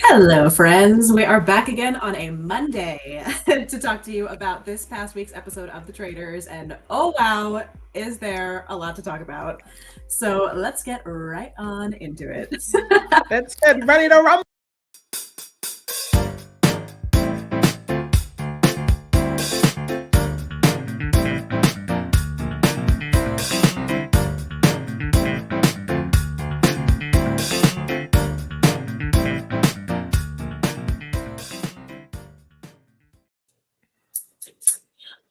Hello, friends. We are back again on a Monday to talk to you about this past week's episode of The Traitors. And oh, wow, is there a lot to talk about? So let's get right on into it. Let's get ready to rumble.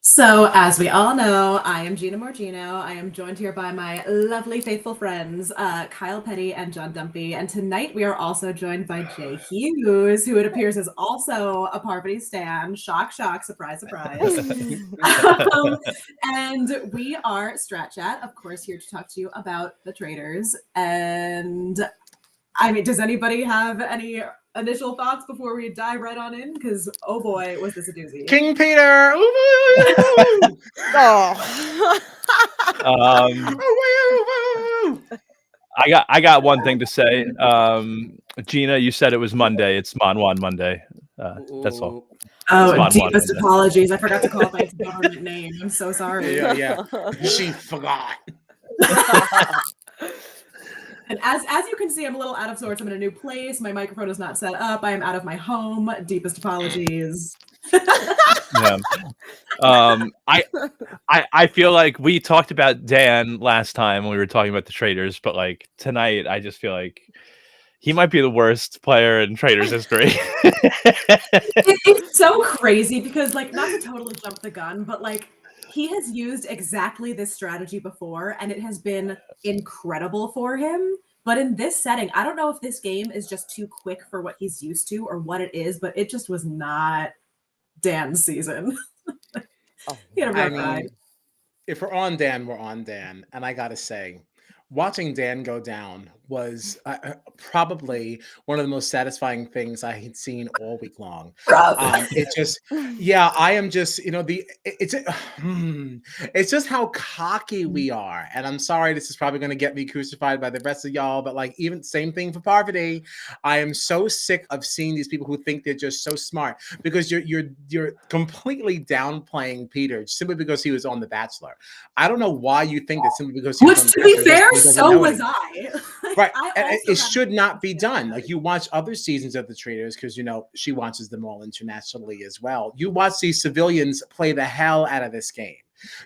So, as we all know, I am Gina Morgino. I am joined here by my lovely, faithful friends, Kyle Petty and John Dumpy. And tonight we are also joined by Jay Hughes, who it appears is also a Parvati stan. Shock, shock, surprise, surprise. And we are Strat Chat, of course, here to talk to you about The Traitors. And I mean, does anybody have any initial thoughts before we dive right on in? Because oh boy, was this a doozy. King Peter. I got one thing to say. Gina, you said it was Monday. It's Monwan Monday. That's all. Oh, deepest apologies. I forgot to call it by its government name. I'm so sorry. Yeah. She forgot. And as you can see, I'm a little out of sorts. I'm in a new place. My microphone is not set up. I am out of my home. Deepest apologies. Yeah. I feel like we talked about Dan last time when we were talking about the Traitors, but like tonight, I just feel like he might be the worst player in Traitors history. It's so crazy because, like, not to totally jump the gun, but like, he has used exactly this strategy before, and it has been incredible for him. But in this setting, I don't know if this game is just too quick for what he's used to or what it is, but it just was not Dan's season. He had a rough ride. If we're on Dan, we're on Dan. And I got to say, watching Dan go down was probably one of the most satisfying things I had seen all week long. It just, yeah, I am just, it's just how cocky we are. And I'm sorry, this is probably going to get me crucified by the rest of y'all, but like even same thing for Parvati. I am so sick of seeing these people who think they're just so smart because you're completely downplaying Peter simply because he was on The Bachelor. I don't know why you think that simply because he was on The Bachelor. To be fair, so was I. Right. And it should not be done. Like you watch other seasons of The Traitors because, she watches them all internationally as well. You watch these civilians play the hell out of this game,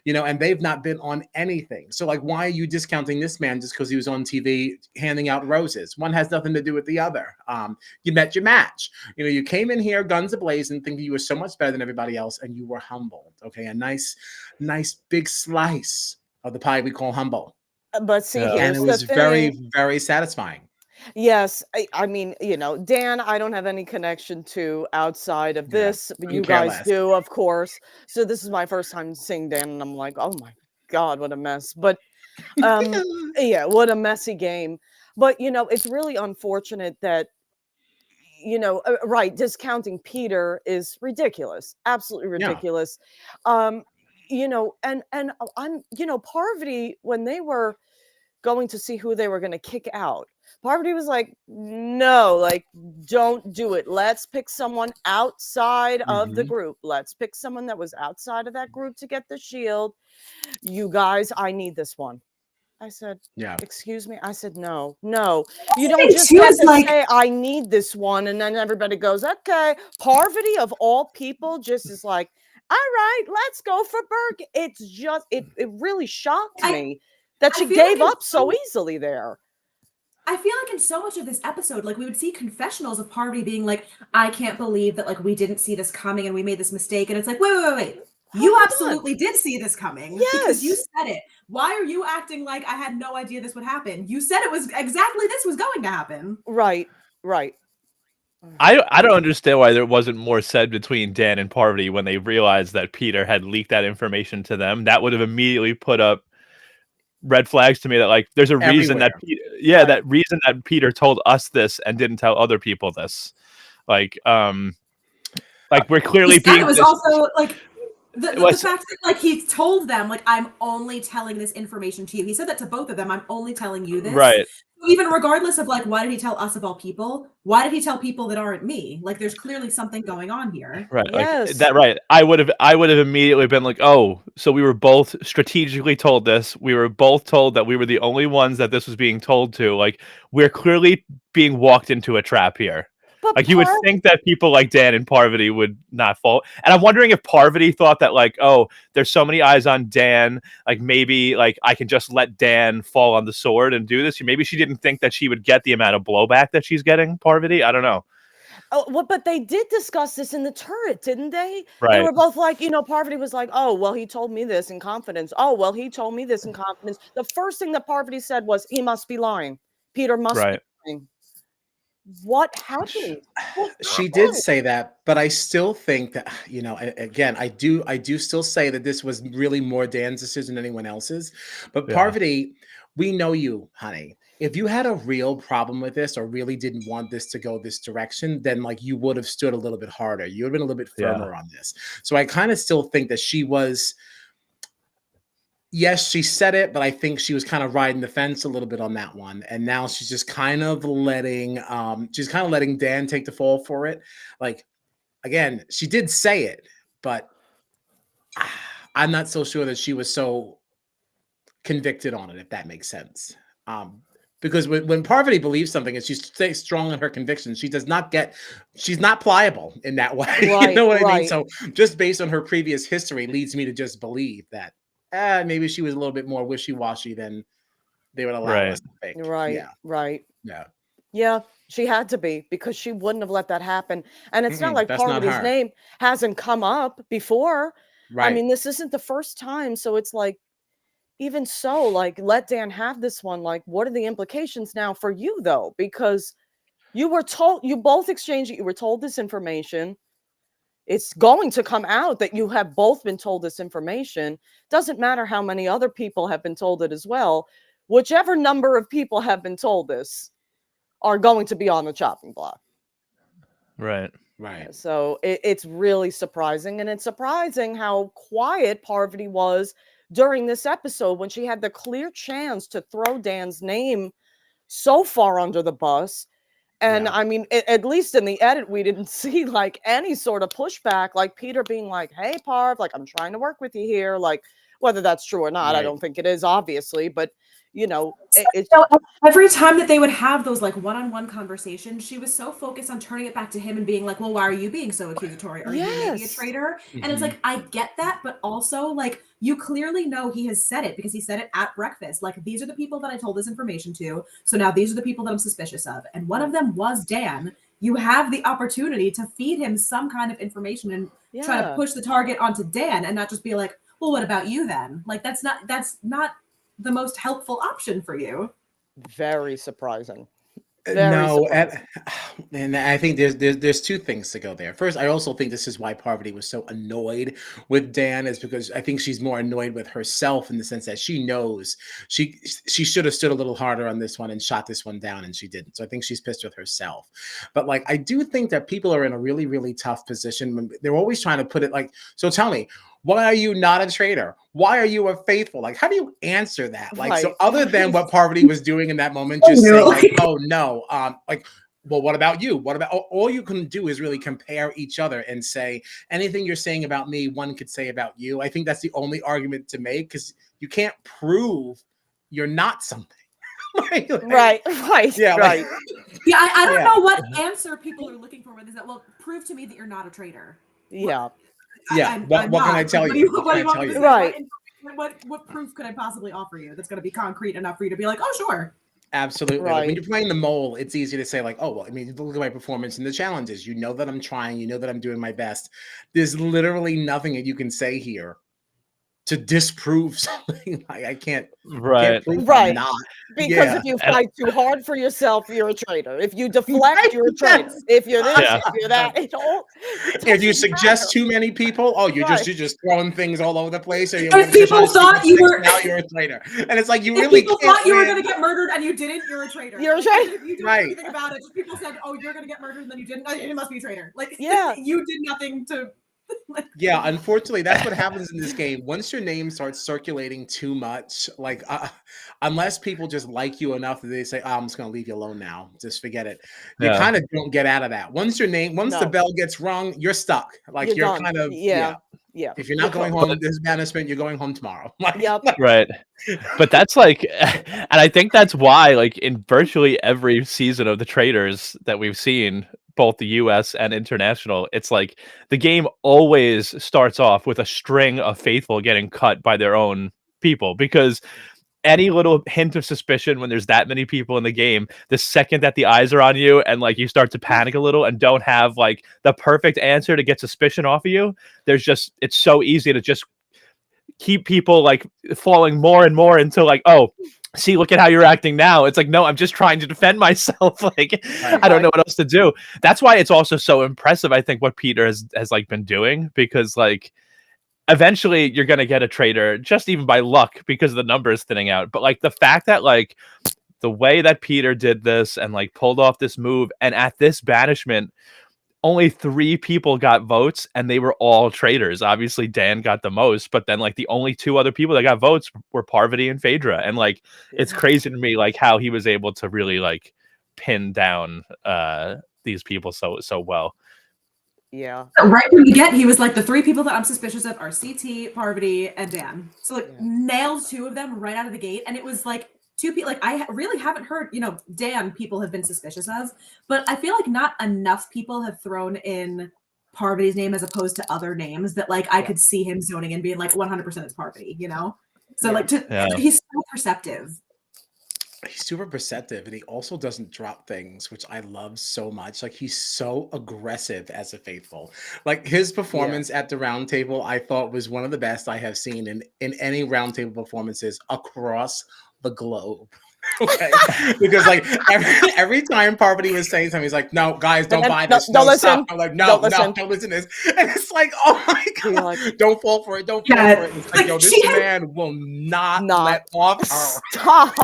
and they've not been on anything. So like, why are you discounting this man just because he was on TV handing out roses? One has nothing to do with the other. You met your match. You came in here guns a-blazing thinking you were so much better than everybody else and you were humbled. Okay. A nice big slice of the pie we call humble. But see, and it was very, very satisfying. Yes, I mean, Dan, I don't have any connection to outside of this, but you guys do, of course. So this is my first time seeing Dan, and I'm like, oh my God, what a mess. But yeah, what a messy game. But it's really unfortunate that right, discounting Peter is ridiculous, absolutely ridiculous. And I'm, Parvati, when they were going to see who they were going to kick out, Parvati was like, no, like, don't do it. Let's pick someone outside of the group. Let's pick someone that was outside of that group to get the shield. You guys, I need this one. I said, excuse me. I said, no. You don't just get to say, I need this one. And then everybody goes, okay. Parvati, of all people, just is like, all right, let's go for Burke. It's just, it really shocked me that she gave up so easily there. I feel like in so much of this episode, like we would see confessionals of Parvati being like, I can't believe that like we didn't see this coming and we made this mistake. And it's like, wait. You absolutely did see this coming because you said it. Why are you acting like I had no idea this would happen? You said it was exactly this was going to happen. Right. I don't understand why there wasn't more said between Dan and Parvati when they realized that Peter had leaked that information to them. That would have immediately put up red flags to me that like there's a reason that that reason that Peter told us this and didn't tell other people this. Like we're clearly being it was also like The fact that like he told them like I'm only telling this information to you. He said that to both of them. I'm only telling you this. Right. Even regardless of like why did he tell us of all people? Why did he tell people that aren't me? Like there's clearly something going on here. Right. Yes. Like that. Right. I would have immediately been like, oh, so we were both strategically told this. We were both told that we were the only ones that this was being told to. Like we're clearly being walked into a trap here. But Like you would think that people like Dan and Parvati would not fall. And I'm wondering if Parvati thought that like, oh, there's so many eyes on Dan, like maybe like I can just let Dan fall on the sword and do this. Maybe she didn't think that she would get the amount of blowback that she's getting, Parvati. I don't know. Oh, well, but they did discuss this in the turret, didn't they? They Right. were both like, Parvati was like, oh, well, he told me this in confidence. Oh, well, he told me this in confidence. The first thing that Parvati said was, he must be lying. Peter must be lying. What happened? She did say that, but I still think that, again, I do still say that this was really more Dan's decision than anyone else's. But Parvati, we know you, honey. If you had a real problem with this or really didn't want this to go this direction, then like you would have stood a little bit harder. You would have been a little bit firmer on this. So I kind of still think that she was, yes, she said it, but I think she was kind of riding the fence a little bit on that one. And now she's just kind of letting Dan take the fall for it. Like, again, she did say it, but I'm not so sure that she was so convicted on it, if that makes sense. Because when Parvati believes something and she stays strong in her convictions, she's not pliable in that way. Right, you know what I mean? So just based on her previous history leads me to just believe that maybe she was a little bit more wishy-washy than they would allow us to think. Yeah, she had to be, because she wouldn't have let that happen. And it's not like Parvati's name hasn't come up before. I mean, this isn't the first time. So it's like, even so, like, let Dan have this one. Like, what are the implications now for you, though? Because you both exchanged it. You were told this information. It's going to come out that you have both been told this information. Doesn't matter how many other people have been told it as well. Whichever number of people have been told this are going to be on the chopping block. Right. So it's really surprising. And it's surprising how quiet Parvati was during this episode when she had the clear chance to throw Dan's name so far under the bus. And I mean, at least in the edit, we didn't see like any sort of pushback, like Peter being like, hey, Parv, like I'm trying to work with you here. Like whether that's true or not, I don't think it is, obviously, but every time that they would have those like one-on-one conversations, she was so focused on turning it back to him and being like, well, why are you being so accusatory? Are you maybe a traitor? And it's like, I get that, but also like you clearly know he has said it because he said it at breakfast. Like, these are the people that I told this information to. So now these are the people that I'm suspicious of. And one of them was Dan. You have the opportunity to feed him some kind of information and try to push the target onto Dan and not just be like, well, what about you then? Like, that's not the most helpful option for you. Very surprising. And I think there's two things to go there. First, I also think this is why Parvati was so annoyed with Dan, is because I think she's more annoyed with herself in the sense that she knows she should have stood a little harder on this one and shot this one down, and she didn't. So I think she's pissed with herself. But like, I do think that people are in a really, really tough position when they're always trying to put it like, so tell me, why are you not a traitor? Why are you a faithful? Like, how do you answer that? Like, so other than what Parvati was doing in that moment, just saying like, oh no, like, well, what about you? What about, all you can do is really compare each other and say anything you're saying about me, one could say about you. I think that's the only argument to make, because you can't prove you're not something. Right. Yeah. Right. I don't know what answer people are looking for. Is that, well, prove to me that you're not a traitor. Yeah. What can I tell you? What proof could I possibly offer you that's going to be concrete enough for you to be like, oh, sure. Absolutely. Like, when you're playing the mole, it's easy to say like, oh, well, I mean, look at my performance in the challenges. You know that I'm trying. You know that I'm doing my best. There's literally nothing that you can say here to disprove something. Like, I can't prove I'm not. Because if you fight too hard for yourself, you're a traitor. If you deflect, you're a traitor. If you're this, if you're that, if you suggest too many people, you're just throwing things all over the place. Or if people thought you were, now you're a traitor, and it's like you if really people thought you were going to get murdered and you didn't, you're a traitor. You're a traitor. If you didn't do anything about it, just people said, oh, you're going to get murdered and then you didn't. You must be a traitor. Like, you did nothing to Yeah, unfortunately, that's what happens in this game. Once your name starts circulating too much, like unless people just like you enough that they say, "Oh, I'm just going to leave you alone now. Just forget it." You Yeah. kind of don't get out of that. Once the No, bell gets rung, you're stuck. Like you're you're done. kind of Yeah, yeah. If you're You not co- going home this banishment, you're going home tomorrow. Like, Yep. Right. But that's like, and I think that's why, like, in virtually every season of the Traitors that we've seen, both the US and international, it's like the game always starts off with a string of faithful getting cut by their own people, because any little hint of suspicion when there's that many people in the game, the second that the eyes are on you and like you start to panic a little and don't have like the perfect answer to get suspicion off of you, it's so easy to just keep people like falling more and more into like, oh, see, look at how you're acting now. It's like, no, I'm just trying to defend myself. Like, I don't know what else to do. That's why it's also so impressive, I think, what Peter has like been doing, because like eventually you're gonna get a traitor just even by luck because the numbers thinning out. But like the fact that like the way that Peter did this and like pulled off this move, and at this banishment only 3 people got votes and they were all traitors. Obviously Dan got the most, but then like the only 2 other people that got votes were Parvati and Phaedra. And like it's crazy to me like how he was able to really like pin down these people so well. Yeah. Right from the get, he was like, the 3 people that I'm suspicious of are CT, Parvati, and Dan. So like nailed 2 of them right out of the gate. And it was like 2 people, like I really haven't heard, Dan people have been suspicious of, but I feel like not enough people have thrown in Parvati's name as opposed to other names that like I could see him zoning and being like 100% it's Parvati, So like he's so perceptive. He's super perceptive, and he also doesn't drop things, which I love so much. Like he's so aggressive as a faithful. Like his performance at the round table, I thought was one of the best I have seen in any round table performances across the globe. Okay, because like every time Parvati was saying something, he's like, "No, guys, don't buy this. Don't listen. Stop." I'm like, "No, don't listen to this." And it's like, "Oh my god, like, don't fall for it. Don't fall for it." It's like, yo, this man will not let off her. Stop.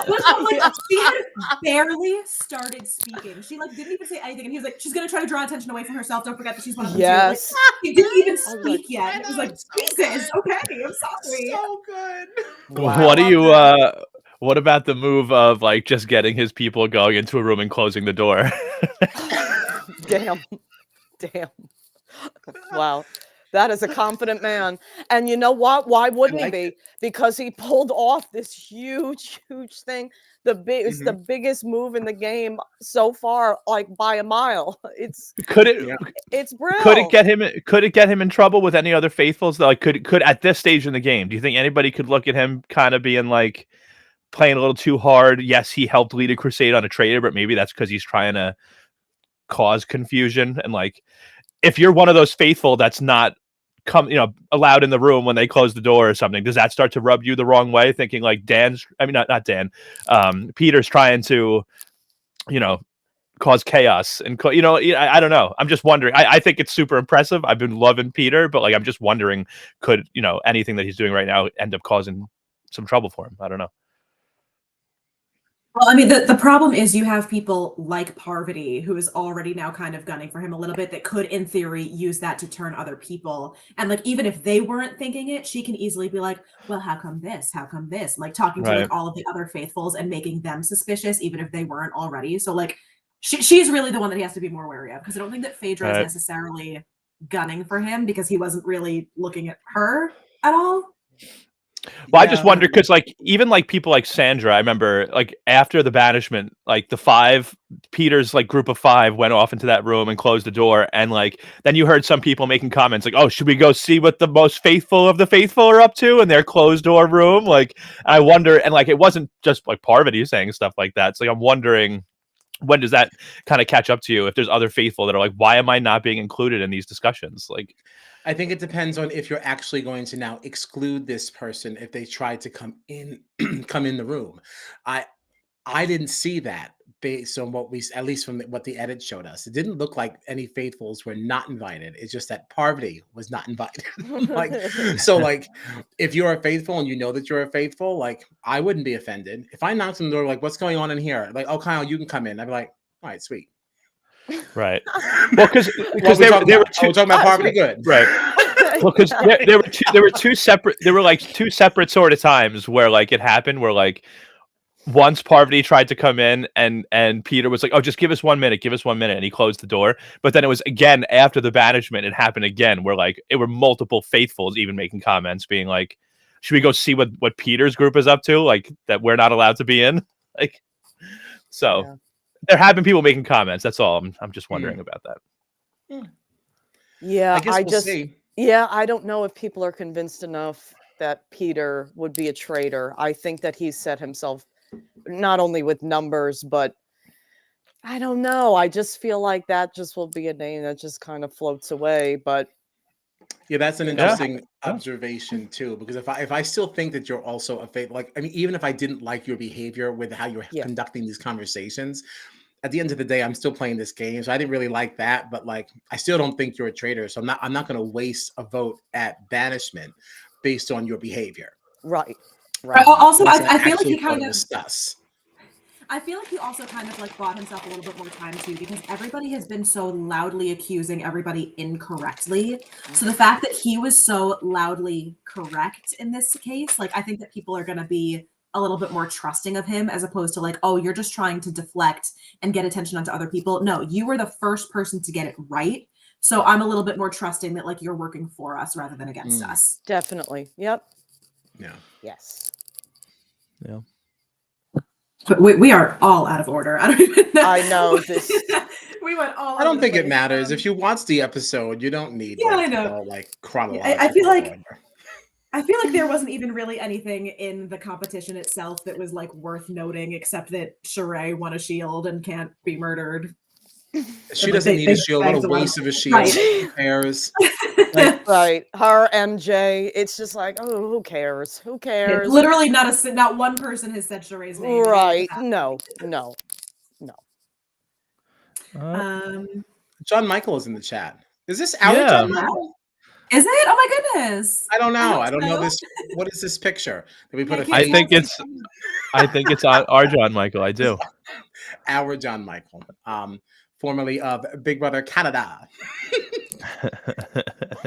She had barely started speaking. She like didn't even say anything, and he was like, "She's gonna try to draw attention away from herself. Don't forget that she's one of them." Yes. Like, he didn't even speak yet. It was like, Jesus, okay, I'm sorry. So good. Wow. What about the move of like just getting his people going into a room and closing the door? Damn. Wow. That is a confident man. And you know what? Why wouldn't he be? Because he pulled off this huge thing. It's the biggest move in the game so far, like by a mile. It's brilliant. Could it get him in trouble with any other faithfuls? Like could at this stage in the game, do you think anybody could look at him kind of being like playing a little too hard? Yes, he helped lead a crusade on a traitor, but maybe that's because he's trying to cause confusion. And like, if you're one of those faithful that's not allowed in the room when they close the door or something, does that start to rub you the wrong way? Thinking like not Dan, Peter's trying to, cause chaos and I don't know. I'm just wondering. I think it's super impressive. I've been loving Peter, but like I'm just wondering, could anything that he's doing right now end up causing some trouble for him? I don't know. Well, I mean, the problem is you have people like Parvati, who is already now kind of gunning for him a little bit, that could, in theory, use that to turn other people. And like, even if they weren't thinking it, she can easily be like, well, how come this? How come this? Like talking to like all of the other faithfuls and making them suspicious, even if they weren't already. So like, she's really the one that he has to be more wary of, because I don't think that Phaedra is necessarily gunning for him because he wasn't really looking at her at all. Well, I just wonder because, like, even like people like Sandra, I remember, like, after the banishment, like Peter's like group of 5 went off into that room and closed the door, and like then you heard some people making comments like, "Oh, should we go see what the most faithful of the faithful are up to in their closed door room?" Like, I wonder, and like it wasn't just like Parvati saying stuff like that. So like, I'm wondering, when does that kind of catch up to you if there's other faithful that are like, why am I not being included in these discussions? Like, I think it depends on if you're actually going to now exclude this person if they try to come in the room. I didn't see that based on what at least from what the edit showed us. It didn't look like any faithfuls were not invited. It's just that Parvati was not invited. So like, if you're a faithful and you know that you're a faithful, like I wouldn't be offended. If I knocked on the door, like, what's going on in here? Like, oh, Kyle, you can come in. I'd be like, all right, sweet. Right. Well, because they were talking about Parvati. Good. Right. Well, because there were two separate sort of times where like it happened where like once Parvati tried to come in and Peter was like, oh, just give us 1 minute, and he closed the door. But then it was again after the banishment, it happened again where like it were multiple faithfuls even making comments being like, should we go see what Peter's group is up to, like that we're not allowed to be in, like. So Yeah. there have been people making comments. That's all. I'm just wondering about that. Yeah, I guess we'll see. Yeah, I don't know if people are convinced enough that Peter would be a traitor. I think that he's set himself not only with numbers, but I don't know. I just feel like that just will be a name that just kind of floats away. But yeah, that's an interesting observation too. Because if I still think that you're also a faith, like I mean, even if I didn't like your behavior with how you're conducting these conversations, at the end of the day, I'm still playing this game. So I didn't really like that, but like I still don't think you're a traitor. So I'm not going to waste a vote at banishment based on your behavior. Right. Also, I feel like he kind of discuss. I feel like he also kind of like bought himself a little bit more time too, because everybody has been so loudly accusing everybody incorrectly. So the fact that he was so loudly correct in this case, like I think that people are going to be a little bit more trusting of him as opposed to like, oh, you're just trying to deflect and get attention onto other people. No, you were the first person to get it right. So I'm a little bit more trusting that like you're working for us rather than against us. Definitely. Yep. Yeah. Yes. Yeah. But we are all out of order. I don't even know. I know this. We went all. I don't think it matters. If you watch the episode, you don't need I know. all like chronological. I feel like there wasn't even really anything in the competition itself that was like worth noting, except that Sheree won a shield and can't be murdered. She doesn't need a shield. What a waste of a shield. Right. Who cares? Right. Her, MJ. It's just like, oh, who cares? Who cares? Literally not one person has said Sheree's name. Right. No. John Michael is in the chat. Is this our John Michael? Is it? Oh my goodness. I don't know. I don't know this. What is this picture? Did we put I think it's our John Michael. I do. Our John Michael. Formerly of Big Brother Canada.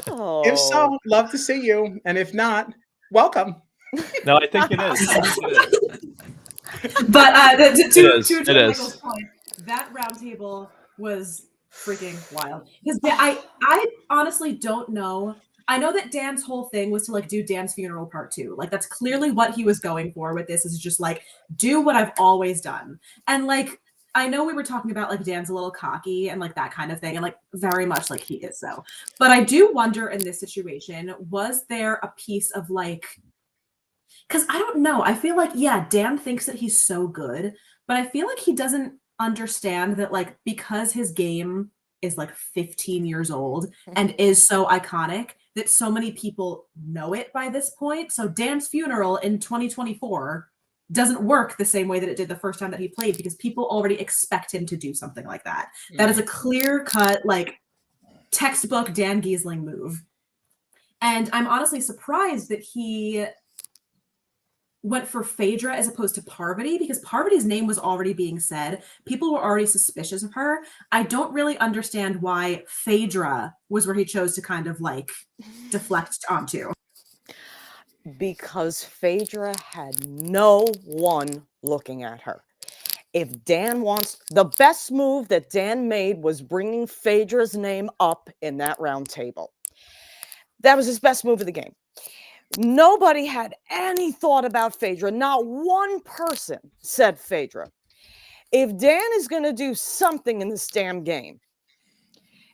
If so, love to see you. And if not, welcome. No, I think it is. But to John Michael's point, that round table was freaking wild. Because I honestly don't know. I know that Dan's whole thing was to like do Dan's funeral part 2. Like that's clearly what he was going for with this, is just like do what I've always done. And like I know we were talking about like Dan's a little cocky and like that kind of thing, and like very much like he is so. But I do wonder in this situation, was there a piece of like, because I don't know. I feel like, yeah, Dan thinks that he's so good, but I feel like he doesn't understand that like because his game is like 15 years old and is so iconic that so many people know it by this point. So Dan's funeral in 2024 doesn't work the same way that it did the first time that he played, because people already expect him to do something like that. That is a clear cut, like textbook Dan Giesling move. And I'm honestly surprised that he went for Phaedra as opposed to Parvati, because Parvati's name was already being said. People were already suspicious of her. I don't really understand why Phaedra was where he chose to kind of like deflect onto. Because Phaedra had no one looking at her. If Dan wants, the best move that Dan made was bringing Phaedra's name up in that round table. That was his best move of the game. Nobody had any thought about Phaedra. Not one person said Phaedra. If Dan is going to do something in this damn game,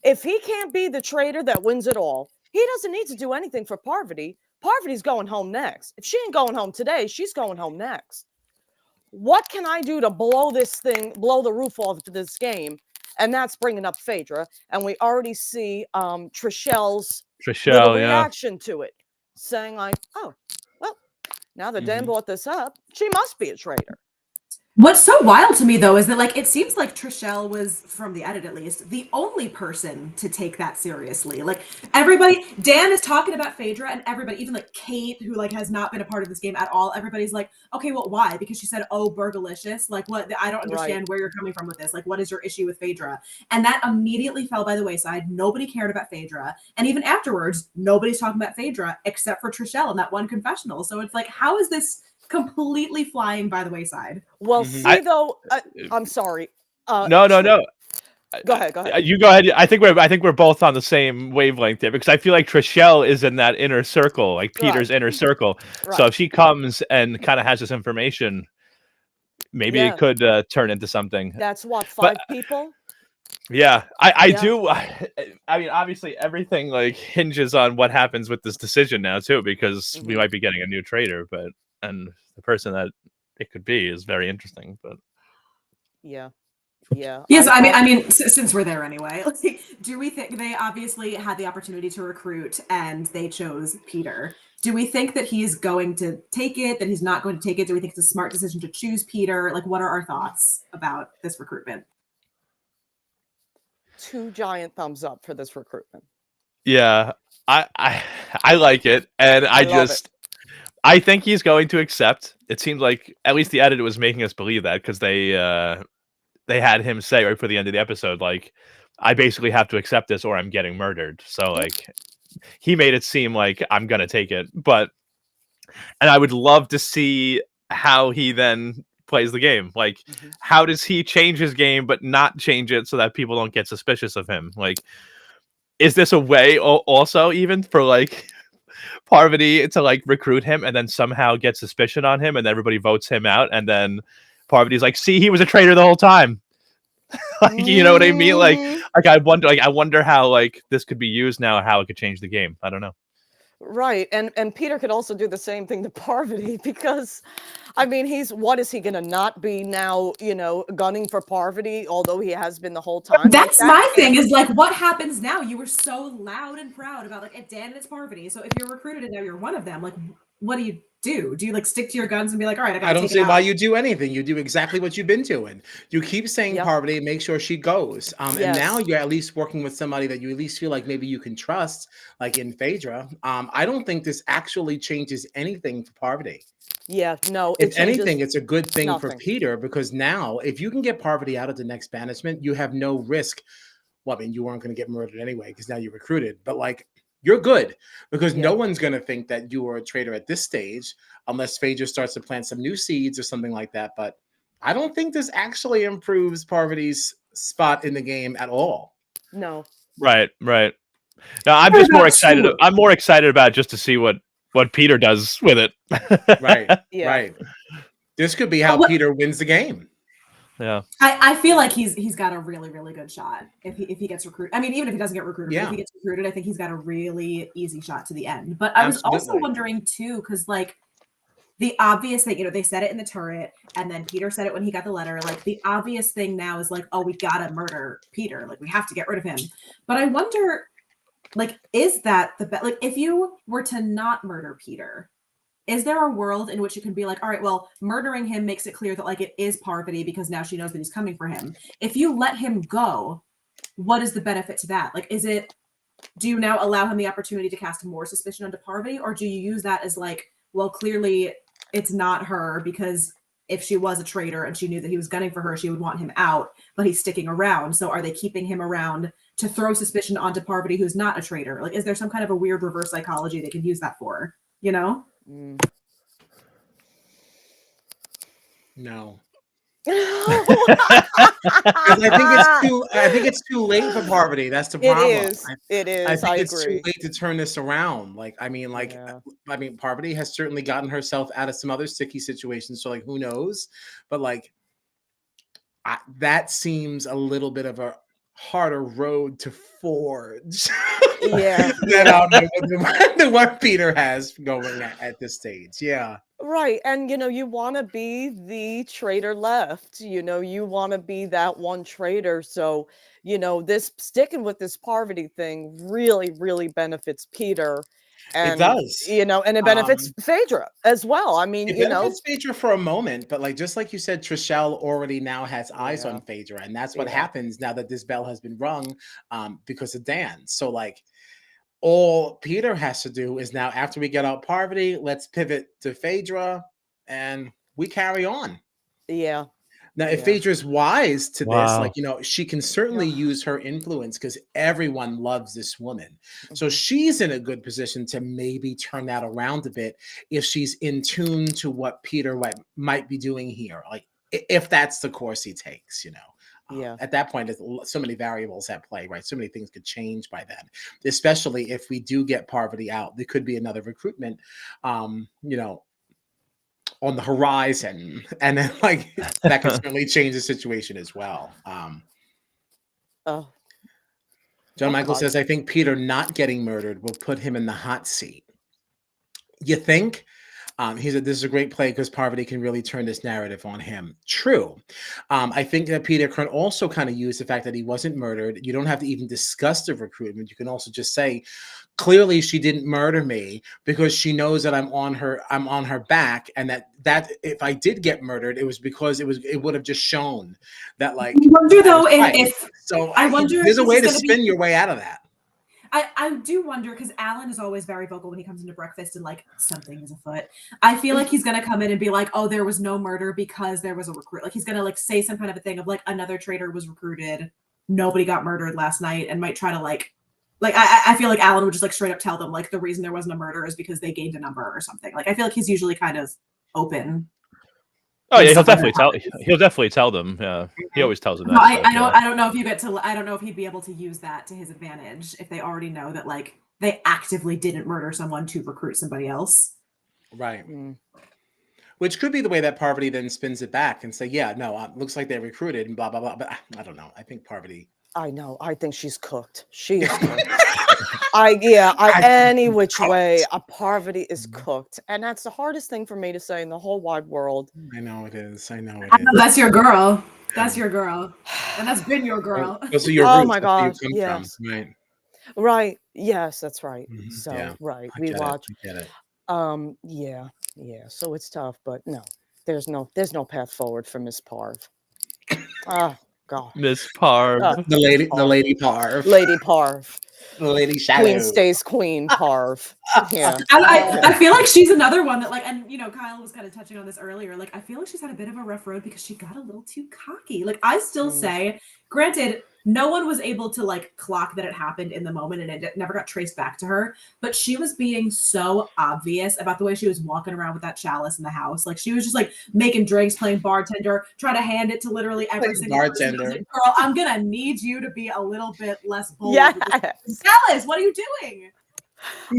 if he can't be the traitor that wins it all, he doesn't need to do anything for Parvati. Parvati's going home next. If she ain't going home today, she's going home next. What can I do to blow the roof off to this game? And that's bringing up Phaedra. And we already see Trishelle's reaction to it, saying like, oh, well, now that Dan brought this up, she must be a traitor. What's so wild to me though is that like it seems like Trishelle was, from the edit at least, the only person to take that seriously. Like everybody, Dan is talking about Phaedra, and everybody, even like Kate, who like has not been a part of this game at all, everybody's like, okay, well, why? Because she said, "Oh, Burgalicious." Like, what? I don't understand where you're coming from with this. Like, what is your issue with Phaedra? And that immediately fell by the wayside. Nobody cared about Phaedra, and even afterwards, nobody's talking about Phaedra except for Trishelle in that one confessional. So it's like, how is this completely flying by the wayside? Well, see though, I'm sorry. No. Go ahead. You go ahead. I think we're both on the same wavelength there, because I feel like Trishelle is in that inner circle, like Peter's inner circle. Right. So if she comes and kind of has this information, maybe it could turn into something. That's what, 5 people? Yeah, I do. I mean, obviously, everything like hinges on what happens with this decision now too, because we might be getting a new traitor, and the person that it could be is very interesting. But yeah. Yes, I mean, since we're there anyway, like, do we think they obviously had the opportunity to recruit and they chose Peter? Do we think that he's going to take it? That he's not going to take it? Do we think it's a smart decision to choose Peter? Like, what are our thoughts about this recruitment? 2 giant thumbs up for this recruitment. Yeah, I like it, and I think he's going to accept. It seems like at least the editor was making us believe that, because they had him say right for the end of the episode, like, I basically have to accept this or I'm getting murdered. So like, he made it seem like I'm gonna take it, and I would love to see how he then plays the game. Like, how does he change his game but not change it so that people don't get suspicious of him? Like, is this a way also even for like Parvati to like recruit him and then somehow get suspicion on him and everybody votes him out, and then Parvati's like, see, he was a traitor the whole time. Like, you know what I mean? Like I wonder how like this could be used now, how it could change the game. I don't know. Right, and Peter could also do the same thing to Parvati, because I mean, what is he gonna not be now, gunning for Parvati, although he has been the whole time? That's like, my thing is like, what happens now? You were so loud and proud about like, Dan and it's Parvati. So if you're recruited and now you're one of them, like, what do you do? Do you like stick to your guns and be like, all right, I don't see why you do anything. You do exactly what you've been doing. You keep saying Parvati, make sure she goes. And now you're at least working with somebody that you at least feel like maybe you can trust, like in Phaedra. I don't think this actually changes anything for Parvati. Yeah, no. If anything, it's a good thing for Peter, because now if you can get Parvati out of the next banishment, you have no risk. Well, I mean, you weren't going to get murdered anyway because now you're recruited, but like, you're good, because no one's going to think that you are a traitor at this stage unless Phaedra starts to plant some new seeds or something like that. But I don't think this actually improves Parvati's spot in the game at all. No. Right. Now I'm just more excited. I'm more excited about just to see what Peter does with it. Right. This could be how Peter wins the game. Yeah, I feel like he's got a really, really good shot if he gets recruited. I mean, even if he doesn't get recruited, if he gets recruited, I think he's got a really easy shot to the end. But I was also wondering too, because like the obvious thing, they said it in the turret, and then Peter said it when he got the letter. Like the obvious thing now is like, oh, we gotta murder Peter. Like we have to get rid of him. But I wonder, like, is that the best? Like, if you were to not murder Peter, is there a world in which it can be like, all right, well, murdering him makes it clear that like it is Parvati because now she knows that he's coming for him. If you let him go, what is the benefit to that? Like, do you now allow him the opportunity to cast more suspicion onto Parvati, or do you use that as like, well, clearly it's not her, because if she was a traitor and she knew that he was gunning for her, she would want him out, but he's sticking around. So are they keeping him around to throw suspicion onto Parvati, who's not a traitor? Like, is there some kind of a weird reverse psychology they can use that for, No. I think it's too late for Parvati. That's the problem. It is. I think it's too late to turn this around. Like, I mean, Parvati has certainly gotten herself out of some other sticky situations. So, like, who knows? But like, that seems a little bit of a harder road to forge. Than what Peter has going at this stage. Yeah. Right. And you want to be the traitor left. You want to be that one traitor. So, this sticking with this Parvati thing really, really benefits Peter. And, It does. you know, and it benefits Phaedra as well. I mean, It you know. benefits Phaedra for a moment, but like just like you said, Trishelle already now has eyes on Phaedra, and that's what happens now that this bell has been rung because of Dan. So like all Peter has to do is now after we get out Parvati, let's pivot to Phaedra and we carry on. Yeah. Now, if Phaedra's wise to this, like, Wow. you know, she can certainly use her influence because everyone loves this woman. So she's in a good position to maybe turn that around a bit if she's in tune to what Peter might be doing here. Like, if that's the course he takes, you know. At that point, there's so many variables at play, right? So many things could change by then, especially if we do get Parvati out. There could be another recruitment, you know, on the horizon, and then like that could certainly change the situation as well. John Michael says, I think Peter not getting murdered will put him in the hot seat. You think? He said, this is a great play because Parvati can really turn this narrative on him. True. I think that Peter can also kind of use the fact that he wasn't murdered. You don't have to even discuss the recruitment. You can also just say, clearly she didn't murder me because she knows that I'm on her back, and that if I did get murdered, it was because it would have just shown that like I wonder though if so I wonder there's if a way to spin your way out of that. I do wonder because Alan is always very vocal when he comes into breakfast and like something is afoot. I feel like he's gonna come in and be like, oh, there was no murder because there was a recruit. Like he's gonna like say some kind of a thing of like another traitor was recruited, nobody got murdered last night, and might try to like I feel like Alan would just like straight up tell them like the reason there wasn't a murder is because they gained a number or something. Like I feel like he's usually kind of open. Oh yeah, he'll definitely tell them. Yeah, he always tells them that. No, I don't know if you get to. I don't know if he'd be able to use that to his advantage if they already know that like they actively didn't murder someone to recruit somebody else. Right. Which could be the way that Parvati then spins it back and say, yeah, no, looks like they recruited and blah blah blah. But I don't know. I think Parvati. I know. I think she's cooked. She is cooked. Any which way, a Parvati is cooked, and that's the hardest thing for me to say in the whole wide world. I know it is. I know it is. That's your girl. That's your girl, and that's been your girl. Those are your oh roots. my God! Yes. From, right. Right. Yes, that's right. So yeah. right, I we get watch. It. I get it. Yeah. So it's tough, but no, there's no path forward for Miss Parv. Oh God, Miss Parv, the lady Parv, Lady Parv. The lady shadow. Queen stays queen, Parv. Yeah. I feel like she's another one that like, and you know, Kyle was kind of touching on this earlier. Like, I feel like she's had a bit of a rough road because she got a little too cocky. Like, I still say, granted, no one was able to like clock that it happened in the moment and it never got traced back to her, but she was being so obvious about the way she was walking around with that chalice in the house. Like she was just like making drinks, playing bartender, trying to hand it to literally every single bartender. Like, girl, I'm gonna need you to be a little bit less bold. Yes. Chalice, what are you doing?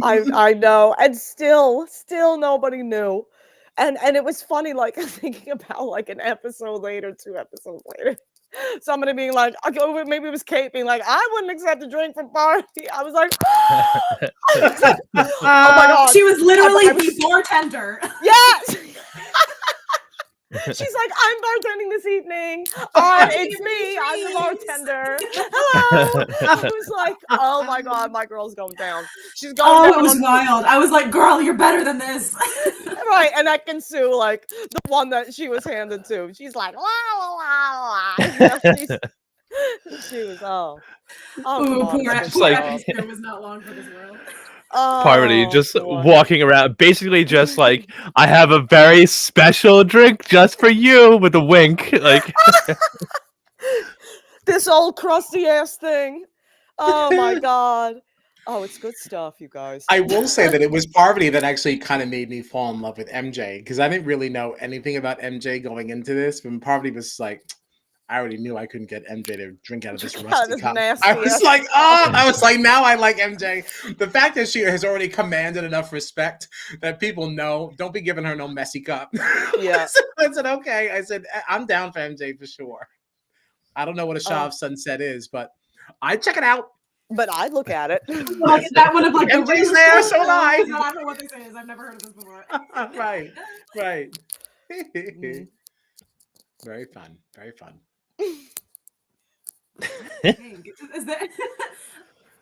I know, and still nobody knew. And it was funny, like thinking about like an episode later, 2 episodes later, somebody being like, okay, maybe it was Kate being like, I wouldn't accept a drink from Parvati. I was like, oh my God. She was literally the bartender. Yes. She's like, I'm bartending this evening. It's me. I'm the bartender. Hello. I was like, oh my God, my girl's going down. She's going down. It was wild. I was like, girl, you're better than this. Right. And I can sue like the one that she was handed to. She's like, la, la, la, la. She was, poor Epic was not long for this world. Parvati just walking around, basically just like, I have a very special drink just for you with a wink. Like this old crusty ass thing. Oh my God. Oh, it's good stuff, you guys. I will say that it was Parvati that actually kind of made me fall in love with MJ because I didn't really know anything about MJ going into this. When Parvati was like, I already knew I couldn't get MJ to drink out of this rusty cup. I was like, now I like MJ. The fact that she has already commanded enough respect that people know, don't be giving her no messy cup. Yeah. I said, okay. I said, I'm down for MJ for sure. I don't know what a Shaw of Sunset is, but I'd check it out. But I'd look at it. That one of like MJ's there, so am I. I don't know what this is. I've never heard of this before. Right. Very fun. Very fun. Is that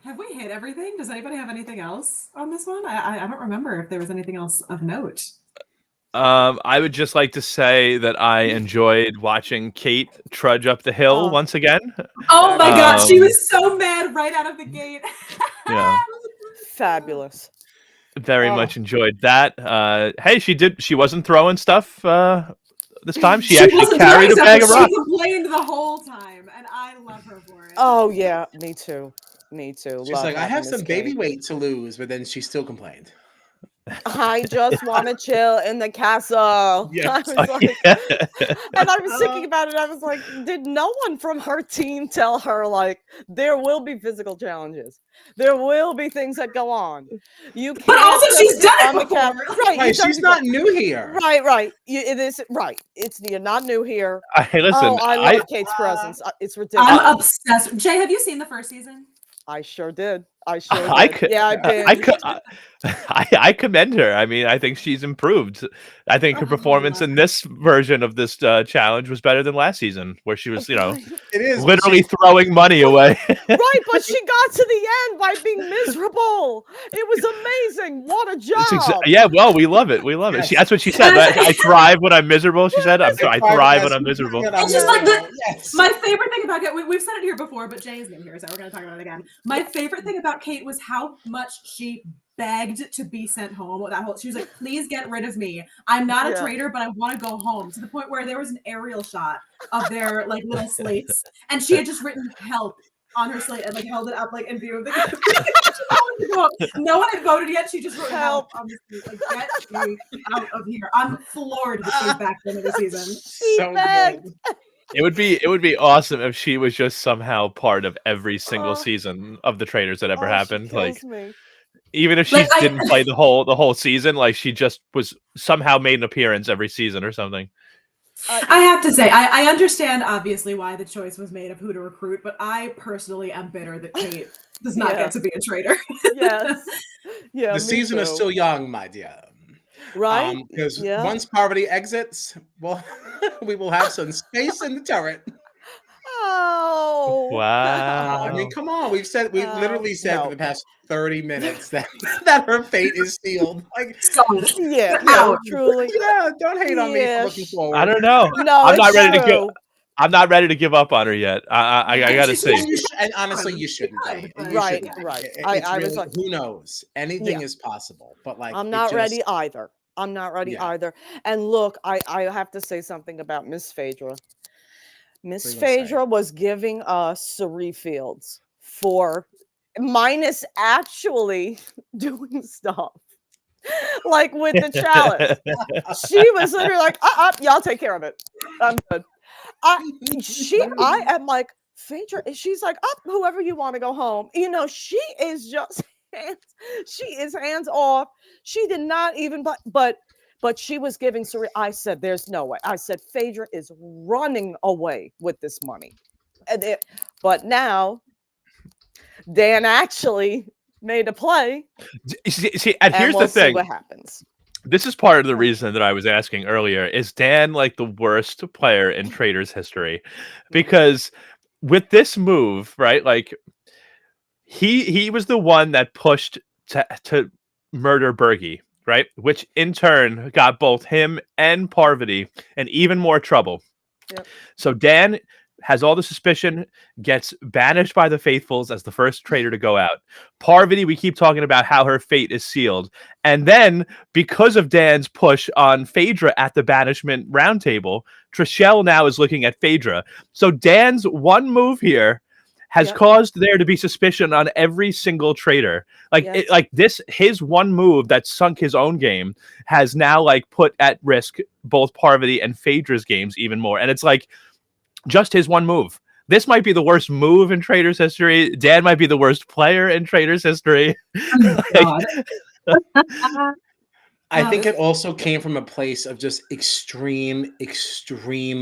Have we hit everything? Does anybody have anything else on this one? I don't remember if there was anything else of note. I would just like to say that I enjoyed watching Kate trudge up the hill once again. Oh my god, she was so mad right out of the gate. Yeah. Fabulous. Very much enjoyed that. Hey, she wasn't throwing stuff this time. She actually carried a bag of rocks. She complained the whole time, and I love her for it. Oh yeah, me too. Me too. She's like, I have some baby weight to lose, but then she still complained. I just want to chill in the castle. Yes. I was like, and I was thinking about it. I was like, did no one from her team tell her, like, there will be physical challenges? There will be things that go on. You can't. But also, she's done it before. Right, she's not new here. Right. It is right. You're not new here. Hey, listen. Oh, I love Kate's presence. It's ridiculous. I'm obsessed. Jay, have you seen the first season? I sure did. I did. I commend her. I mean, I think she's improved. I think her performance in this version of this challenge was better than last season, where she was, literally throwing money away. Right, but she got to the end by being miserable. It was amazing. What a job. Yeah, well, we love it. We love it. That's what she said. I thrive when I'm miserable. She said, I thrive when I'm miserable. It's just like my favorite thing about Kate, we've said it here before, but Jay is new here, so we're going to talk about it again. My favorite thing about Kate was how much she begged to be sent home. She was like, please get rid of me. I'm not a traitor, but I want to go home. To the point where there was an aerial shot of their like little slates, and she had just written help on her slate and like held it up like in view of the no one had voted yet. She just wrote help on the slate. Like, get me out of here. I'm floored that she's back in the season. So good. It would be awesome if she was just somehow part of every single season of the Traitors that ever happened. Like, even if she didn't play the whole season, like she just was somehow made an appearance every season or something. I have to say, I understand obviously why the choice was made of who to recruit, but I personally am bitter that Kate does not get to be a traitor. Yes. Yeah. The season is still young, my dear. Right? Because once Parvati exits, well, we will have some space in the turret. Oh wow! I mean, come on. We literally said for the past 30 minutes that her fate is sealed. Like, truly. Yeah, don't hate on me for looking forward. I don't know. No, I'm not ready to go. I'm not ready to give up on her yet. I gotta see. And honestly, you shouldn't. Right. I was like, who knows? Anything is possible. But like, I'm not ready either. I'm not ready either. And look, I have to say something about Miss Phaedra. Miss Phaedra was giving us Cerie Fields for minus actually doing stuff. Like with the challenge. She was literally like, y'all take care of it. I'm good. I am like, Phaedra, she's like, whoever you want to go home. She is just she is hands off. She did not even but she was giving Cerie. I said, there's no way. I said, Phaedra is running away with this money. But now Dan actually made a play. See, and here's the thing. See what happens. This is part of the reason that I was asking earlier. Is Dan like the worst player in Traitors history? Because with this move, right? Like he was the one that pushed to murder Bergie, right? Which in turn got both him and Parvati in even more trouble. Yep. So Dan has all the suspicion, gets banished by the Faithfuls as the first traitor to go out. Parvati, we keep talking about how her fate is sealed. And then, because of Dan's push on Phaedra at the banishment roundtable, Trishelle now is looking at Phaedra. So Dan's one move here has caused there to be suspicion on every single traitor. Like, his one move that sunk his own game has now like put at risk both Parvati and Phaedra's games even more. And it's like, just his one move. This might be the worst move in Traitors history. Dan might be the worst player in Traitors history. I think it also came from a place of just extreme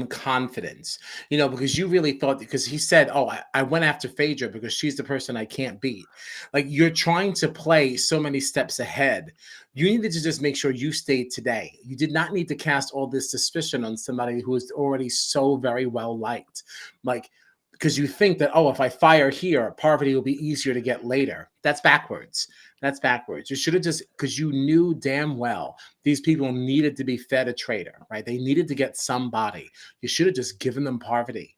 confidence, because you really thought, because he said, I went after Phaedra because she's the person I can't beat. Like, you're trying to play so many steps ahead. You needed to just make sure you stayed today. You did not need to cast all this suspicion on somebody who is already so very well liked. Like, because you think that, oh, if I fire here, Parvati will be easier to get later. That's backwards. That's backwards. You should have just, because you knew damn well these people needed to be fed a traitor, right? They needed to get somebody. You should have just given them Parvati,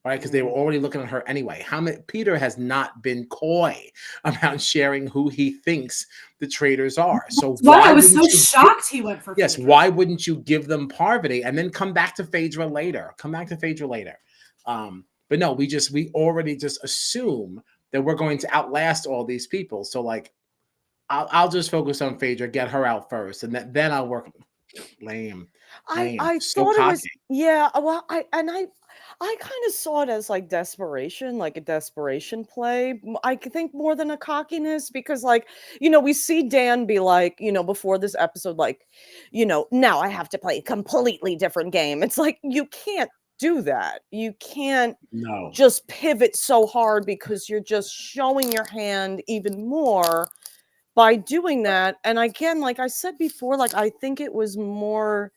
right? Because they were already looking at her anyway. Peter has not been coy about sharing who he thinks the traitors are. So why I was so shocked he went for Yes, Phaedra. why wouldn't you give them Parvati and then come back to Phaedra later? But no, we already just assume that we're going to outlast all these people. So like, I'll just focus on Phaedra, get her out first, and then I'll work. Lame. I So thought it was, cocky. yeah. Well, I kind of saw it as like desperation, like a desperation play. I think more than a cockiness, because like, we see Dan be like, before this episode, like, now I have to play a completely different game. It's like, you can't do that. You can't just pivot so hard, because you're just showing your hand even more by doing that. And again, like I said before, like I think it was more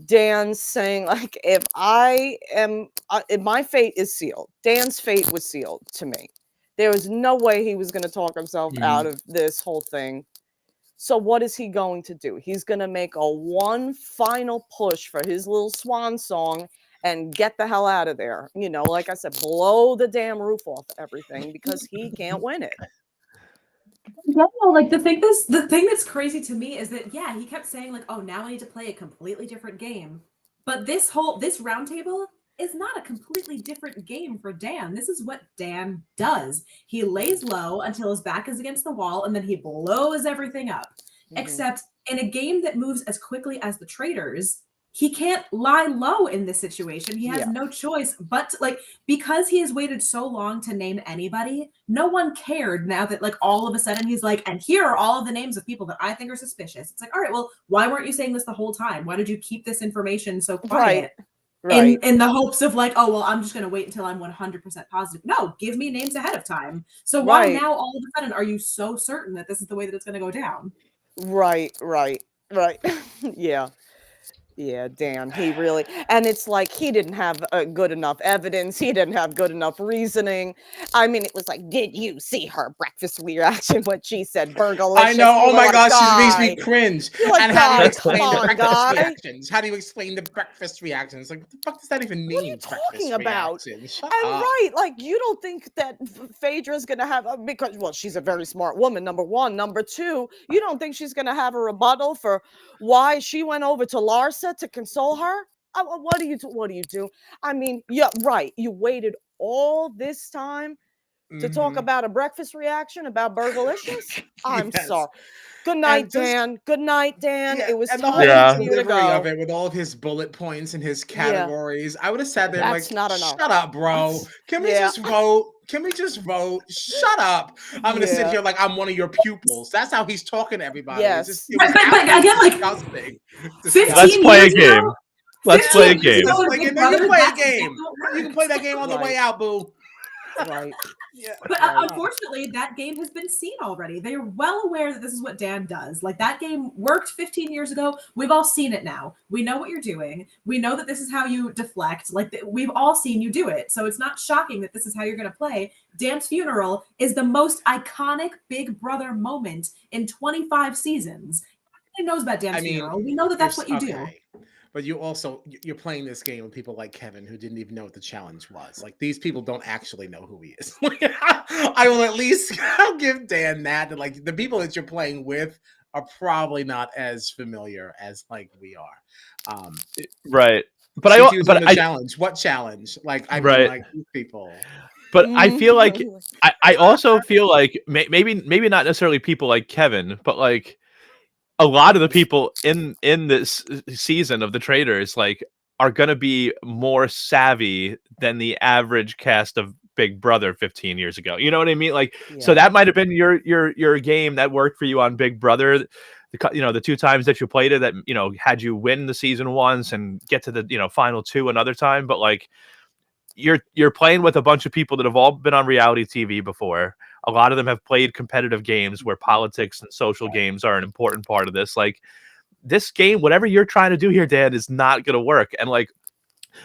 Dan saying, like, if my fate is sealed, Dan's fate was sealed to me. There was no way he was going to talk himself out of this whole thing. So what is he going to do? He's going to make one final push for his little swan song and get the hell out of there. Like I said, blow the damn roof off everything, because he can't win it. Yeah, like the thing that's crazy to me is that, yeah, he kept saying like, oh, now I need to play a completely different game. But this roundtable is not a completely different game for Dan. This is what Dan does. He lays low until his back is against the wall, and then he blows everything up. Except in a game that moves as quickly as the Traitors, he can't lie low in this situation. He has no choice but to, like, because he has waited so long to name anybody, no one cared now that like all of a sudden he's like, and here are all of the names of people that I think are suspicious. It's like, all right, well, why weren't you saying this the whole time? Why did you keep this information so quiet? Right. In the hopes of like, oh, well, I'm just going to wait until I'm 100% positive. No, give me names ahead of time. So why now all of a sudden are you so certain that this is the way that it's going to go down? Right. Yeah, Dan, he really, and it's like he didn't have good enough evidence. He didn't have good enough reasoning. I mean, it was like, did you see her breakfast reaction when she said burgalicious? I know. Oh my gosh, she makes me cringe. And how do you explain the breakfast reactions? How do you explain the breakfast reactions? Like, what the fuck does that even mean? What are you talking about? Right, like you don't think that Phaedra's gonna have because, well, she's a very smart woman. Number one, number two, you don't think she's gonna have a rebuttal for why she went over to Larsa to console her? What do you do? I mean, yeah, right. You waited all this time to talk about a breakfast reaction about burgalicious? I'm sorry. Good night, Dan. Good night, Dan. It was time for you to go. Of it with all of his bullet points and his categories. I would have sat there That's like, not enough. Shut up, bro. Can we just vote? Can we just vote? Shut up. I'm going to sit here like I'm one of your pupils. That's how he's talking to everybody. Yes. But again, like, disgusting. Let's play a game. Let's play a game. You can play a game. You can play that game on the way out, boo. Right. Yeah. But unfortunately, that game has been seen already. They're well aware that this is what Dan does. Like, that game worked 15 years ago. We've all seen it now. We know what you're doing. We know that this is how you deflect. Like, we've all seen you do it. So it's not shocking that this is how you're going to play. Dan's funeral is the most iconic Big Brother moment in 25 seasons. Everybody knows about Dan's funeral. We know that that's what you do. But you're playing this game with people like Kevin who didn't even know what the challenge was. Like, these people don't actually know who he is. I will at least give Dan that. Like, the people that you're playing with are probably not as familiar as like we are. Right. But I challenge. What challenge? Like, I mean, like these people. But I feel like I also feel like maybe not necessarily people like Kevin, but like a lot of the people in this season of the Traitors like are going to be more savvy than the average cast of Big Brother 15 years ago. You know what I mean? Like, so that might have been your game that worked for you on Big Brother. The two times that you played it that, had you win the season once and get to the, final two another time. But like, you're playing with a bunch of people that have all been on reality TV before. A lot of them have played competitive games where politics and social games are an important part of this. Like, this game, whatever you're trying to do here, Dan, is not going to work. And like,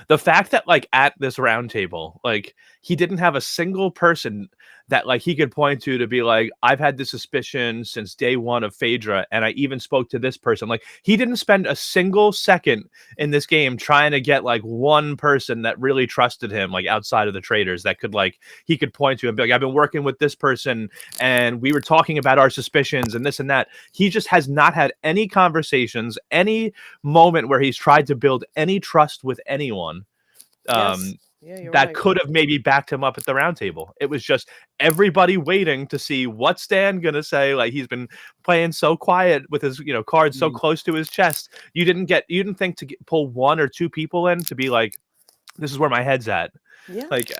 the fact that like at this round table, like he didn't have a single person that like he could point to be like, I've had this suspicion since day one of Phaedra, and I even spoke to this person. Like he didn't spend a single second in this game trying to get like one person that really trusted him, like outside of the Traitors, that could like he could point to and be like, I've been working with this person and we were talking about our suspicions and this and that. He just has not had any conversations, any moment where he's tried to build any trust with anyone. Yes. That could have maybe backed him up at the round table. It was just everybody waiting to see what's Dan gonna say. Like he's been playing so quiet with his, cards so close to his chest. You didn't think to pull one or two people in to be like, this is where my head's at. Yeah. Like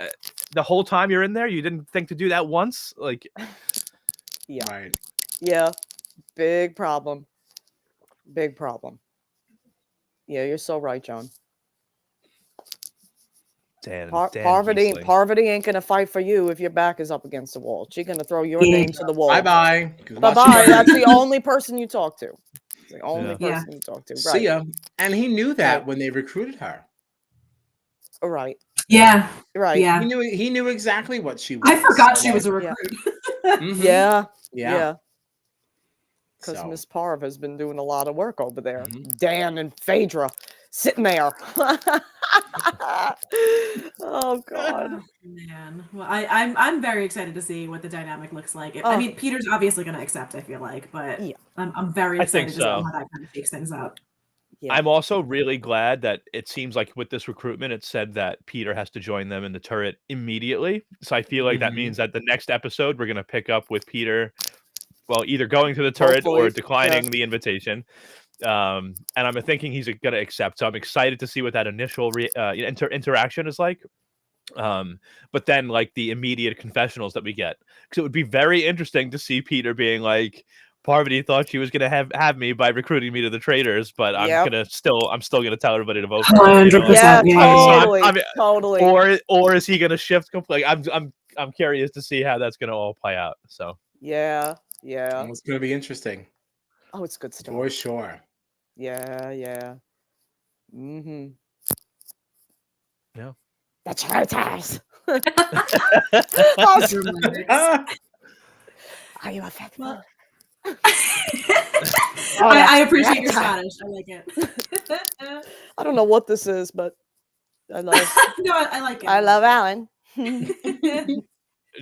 the whole time you're in there, you didn't think to do that once. Like, yeah, Right. Yeah, big problem. Big problem. Yeah, you're so right, John. Parvati ain't gonna fight for you if your back is up against the wall. She's gonna throw your name to the wall. Bye. That's the only person you talk to. It's the only person you talk to. Right. See ya. And he knew that when they recruited her. Right. Yeah. Right. Yeah. He knew exactly what she was. I forgot she was a recruit. Yeah. Yeah. Because Miss Parv has been doing a lot of work over there. Dan and Phaedra sitting there. Oh God, man. Well, I'm very excited to see what the dynamic looks like. I mean, Peter's obviously going to accept. I feel like, but I'm very excited to see how that kind of shakes things up. Yeah. I'm also really glad that it seems like with this recruitment, it said that Peter has to join them in the turret immediately. So I feel like that means that the next episode we're going to pick up with Peter, well, either going to the turret or declining the invitation. And I'm thinking he's going to accept. So I'm excited to see what that initial interaction is like. But then like the immediate confessionals that we get, because it would be very interesting to see Peter being like, Parvati thought she was going to have me by recruiting me to the Traitors, but I'm still going to tell everybody to vote for me. 100%. Totally. Or is he going to shift completely? I'm curious to see how that's going to all play out. So yeah. It's going to be interesting. Oh, it's good stuff. For sure. Yeah. Yeah. The Traitors. Are you affected? I appreciate your Spanish. I like it. I don't know what this is, but I love No, I like it. I love Alan.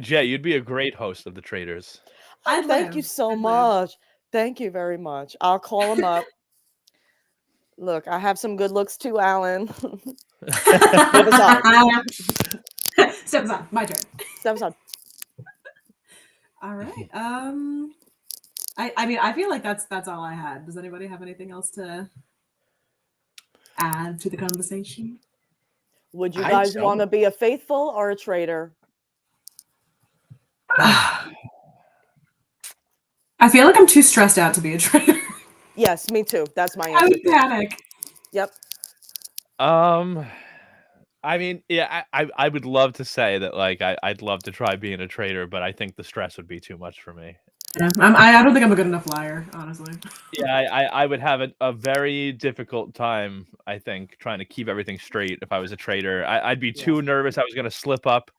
Jay, you'd be a great host of the Traitors. Thank you so much. Thank you very much. I'll call him up. Look, I have some good looks too, Alan. Step aside. Step aside. My turn. Step aside. All right. I mean, I feel like that's all I had. Does anybody have anything else to add to the conversation? Would you guys want to be a faithful or a traitor? I feel like I'm too stressed out to be a traitor. Yes, me too. That's my answer. I would panic. Yep. I mean, yeah, I would love to say that, like, I'd love to try being a traitor, but I think the stress would be too much for me. Yeah, I don't think I'm a good enough liar, honestly. Yeah, I would have a very difficult time, I think, trying to keep everything straight if I was a traitor. I'd be too nervous I was going to slip up,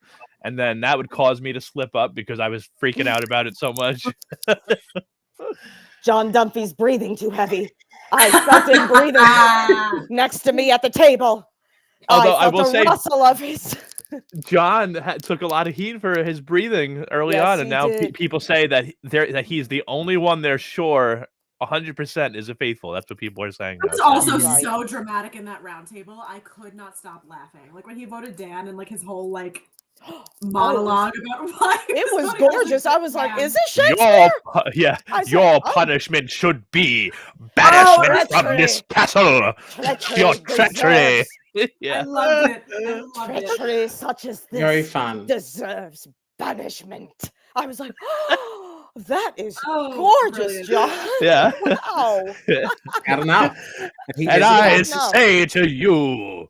and then that would cause me to slip up because I was freaking out about it so much. John Dunphy's breathing too heavy. I felt him breathing next to me at the table. Although I will say, rustle of his. John took a lot of heat for his breathing early on, and now people say that he's the only one they're sure 100% is a faithful. That's what people are saying. It's also so dramatic in that round table. I could not stop laughing. Like when he voted Dan and like his whole like monologue about why it was gorgeous. I was like, is this Shakespeare? Your punishment should be banishment from this castle. Your treachery. I loved it. Treachery such as this very fun deserves banishment. I was like, oh, that is gorgeous, John. Yeah. Wow. I don't know. And I say to you,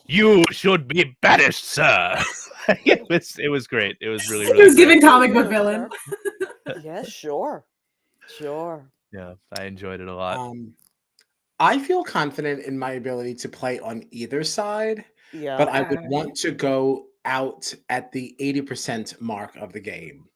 you should be banished, sir. It was great. It was really, really He was giving comic book villain. Yeah, sure. Yeah, I enjoyed it a lot. I feel confident in my ability to play on either side, but Yeah. I would Okay. want to go out at the 80% mark of the game.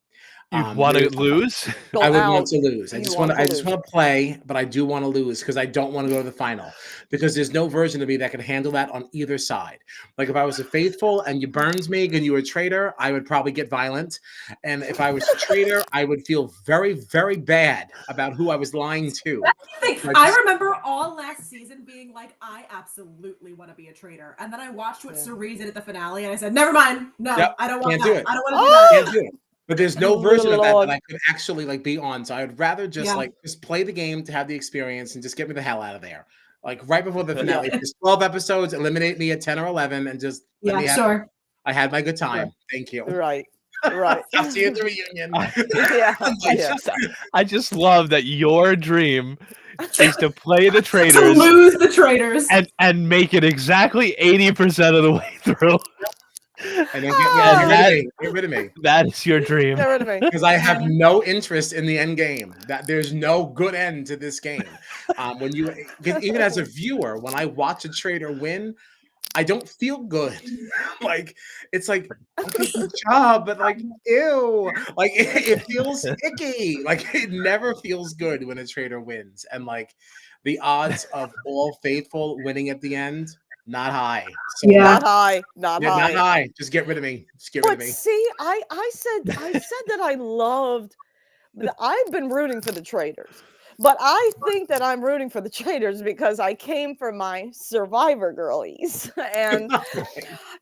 You'd want to There's lose? Go I would want out. to lose. You want to I just lose. want to play, but I do want to lose because I don't want to go to the final because there's no version of me that can handle that on either side. Like if I was a faithful and you burned me and you were a traitor, I would probably get violent. And if I was a traitor, I would feel very, very bad about who I was lying to. I remember all last season being like, I absolutely want to be a traitor. And then I watched what Cerise did at the finale and I said, never mind. No, Yep, I don't want can't that. do it. I don't want to do that. Can't do it. But there's no version of that Lord. that I could actually like be on. So I would rather just just play the game to have the experience and just get me the hell out of there. Like right before the finale, if there's 12 episodes, eliminate me at 10 or 11 and just let me have I had my good time. Thank you. Right. Right. I'll see you at the reunion. I just love that your dream is to play the traitors, to lose the traitors, and make it exactly 80% of the way through. And then get rid of me. That is your dream. Get rid of me. Because I have no interest in the end game. That there's no good end to this game. When you even as a viewer, when I watch a traitor win, I don't feel good. Like it's like okay, good job, but like ew. Like it feels icky. Like it never feels good when a traitor wins. And like the odds of all faithful winning at the end. Not high. So Not high. Not high. Not high. Just get rid of me. Just get rid of me. See, I said that I loved. I've been rooting for the traitors, but I think that I'm rooting for the traitors because I came from my Survivor girlies, and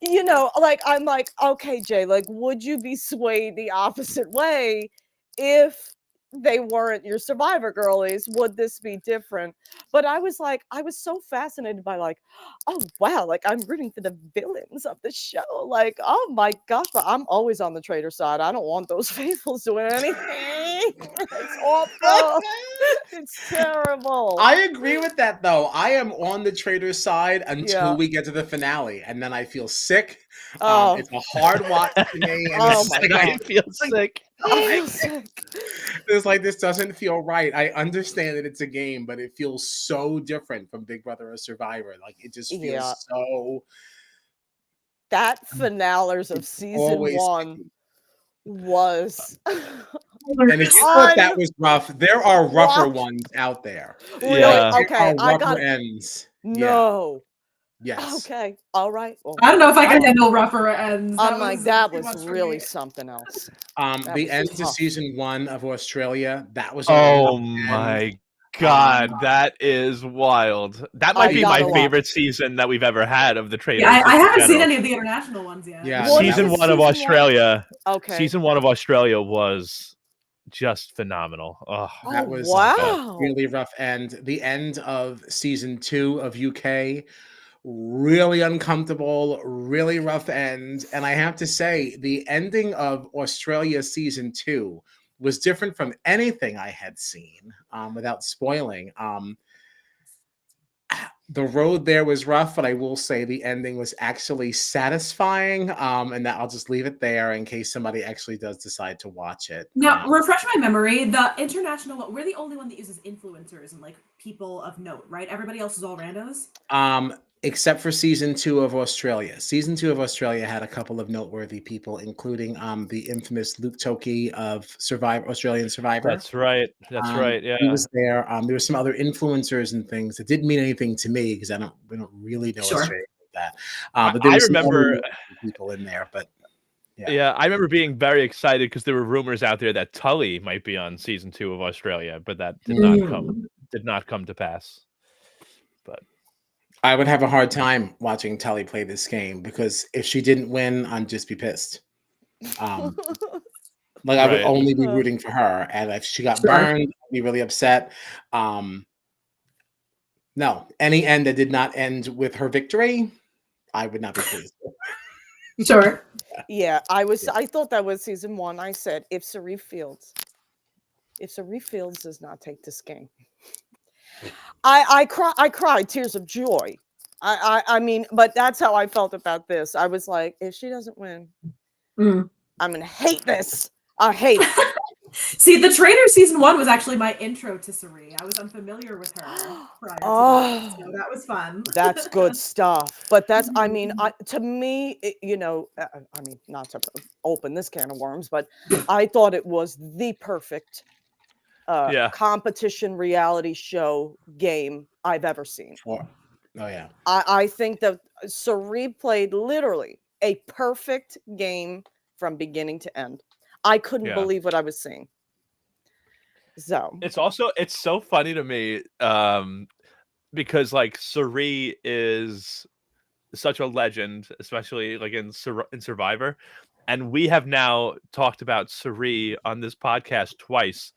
you know, like I'm like, okay, Jay, like, would you be swayed the opposite way if they weren't your Survivor girlies? Would this be different? But I was like, I was so fascinated by like, oh wow, like I'm rooting for the villains of the show. Like, oh my gosh, but I'm always on the traitor side. I don't want those faithfuls doing anything. It's awful. It's terrible. I agree with that though. I am on the traitor side until we get to the finale, and then I feel sick. It's a hard watch to me. And I feel sick. It's like this doesn't feel right. I understand that it's a game, but it feels so different from Big Brother or Survivor. Like it just feels so. That finales of season 1 was. And if you thought that was rough, there are rougher ones out there. Yeah. Okay. I got ends. No. Yes. Okay. All right. Well, I don't know if I can handle rougher ends. I'm like, that was really something else. The end to season 1 of Australia, that was my God, that is wild. That might be my favorite season that we've ever had of the Traitors. Yeah, I haven't seen any of the international ones yet. Yeah, season 1 of Australia. Okay. Season 1 of Australia was just phenomenal. Oh, that was really rough end. The end of season 2 of UK, really uncomfortable, really rough end. And I have to say, the ending of Australia season 2 was different from anything I had seen, without spoiling. The road there was rough, but I will say the ending was actually satisfying. And that I'll just leave it there in case somebody actually does decide to watch it. Now, refresh my memory. The international, we're the only one that uses influencers and like people of note, right? Everybody else is all randos. Except for season 2 of Australia. Season 2 of Australia had a couple of noteworthy people, including the infamous Luke Toki of Australian Survivor. That's right. That's right. Yeah, he was there. There were some other influencers and things that didn't mean anything to me because we don't really know Australia like that. But there I was remember people in there, but yeah, I remember being very excited because there were rumors out there that Tully might be on season 2 of Australia, but that did not come to pass. But I would have a hard time watching Tully play this game because if she didn't win, I'd just be pissed. I would only be rooting for her, and if she got burned, I'd be really upset. No, any end that did not end with her victory, I would not be pleased. Sure. Yeah, I thought that was season 1. I said if Cerise Fields does not take this game. I cried tears of joy. I mean, but that's how I felt about this. I was like, if she doesn't win, I'm gonna hate this. I hate it. See, the Traitors season 1 was actually my intro to Suri. I was unfamiliar with her prior to that, so that was fun. That's good stuff. But that's, I Mhm. mean, to me, you know, I mean, not to open this can of worms, but I thought it was the perfect competition reality show game I've ever seen. Oh yeah. I think that Suri played literally a perfect game from beginning to end. I couldn't believe what I was seeing. So it's so funny to me because like Suri is such a legend, especially like in Survivor, and we have now talked about Suri on this podcast twice,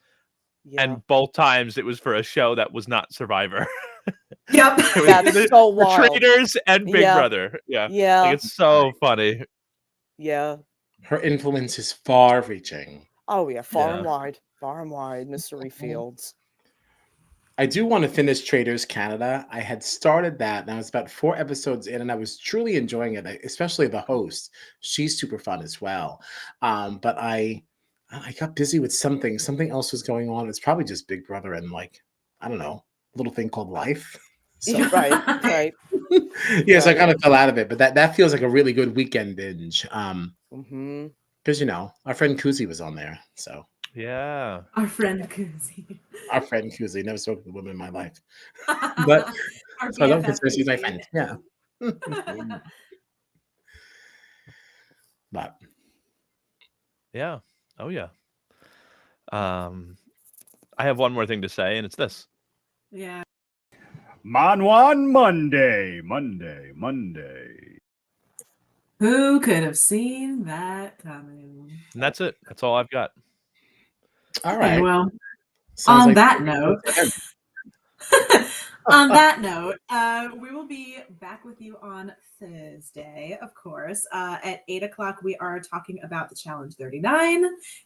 and both times it was for a show that was not Survivor. Yep. That's so wild. Traitors and Big Brother. Yeah. Like it's so funny. Yeah. Her influence is far-reaching. Oh yeah, far and wide, Mystery Fields. I do want to finish Traitors Canada. I had started that, and I was about 4 episodes in, and I was truly enjoying it, especially the host. She's super fun as well. But I got busy with something. Something else was going on. It's probably just Big Brother and like, I don't know, a little thing called life. So, Right. Yes, I kind of fell out of it, but that feels like a really good weekend binge. Because you know, our friend Kuzi was on there, so yeah, our friend Kuzi. Our friend Kuzi. Never spoken to a woman in my life, but so I don't consider she's my friend. Yeah. But yeah, oh yeah. I have one more thing to say, and it's this. Yeah. Manwan Monday. Who could have seen that coming? And that's it. That's all I've got. All right. Okay, well, Sounds on like that note, we will be back with you on Thursday, of course. At 8 o'clock, we are talking about the Challenge 39.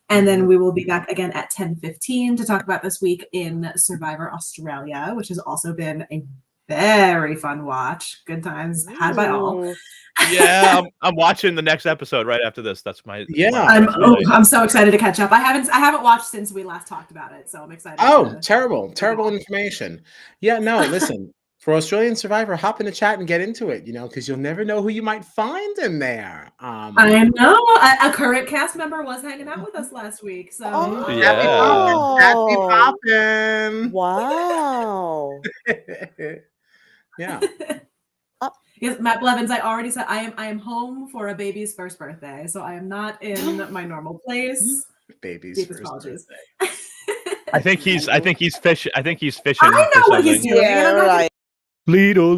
And then we will be back again at 10:15 to talk about this week in Survivor Australia, which has also been a very fun watch. Good times had by all. Yeah, I'm watching the next episode right after this. That's my I'm so excited to catch up. I haven't watched since we last talked about it, so I'm excited. Oh, terrible information. Yeah, no, listen. For Australian Survivor, hop in the chat and get into it, you know, because you'll never know who you might find in there. I know a current cast member was hanging out with us last week, so happy poppin'. Wow. Yeah. Yes, Matt Blevins, I already said I am home for a baby's first birthday, so I am not in my normal place. Baby's first birthday. I think he's fishing. I think he's fishing. I know what he's doing. Yeah, right. Lido.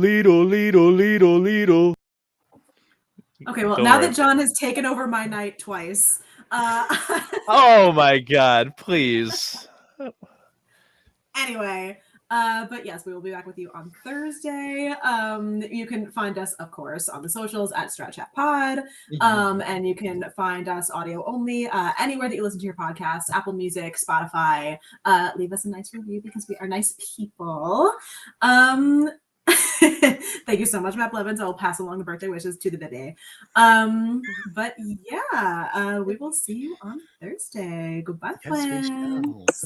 Okay, well, now that John has taken over my night twice. Oh my God! Please. Anyway. But yes, we will be back with you on Thursday. You can find us, of course, on the socials at Strat Chat Pod. And you can find us audio only anywhere that you listen to your podcast, Apple Music, Spotify. Leave us a nice review because we are nice people. Thank you so much, Matt Blevins. I'll pass along the birthday wishes to the baby. But yeah, we will see you on Thursday. Goodbye, friends.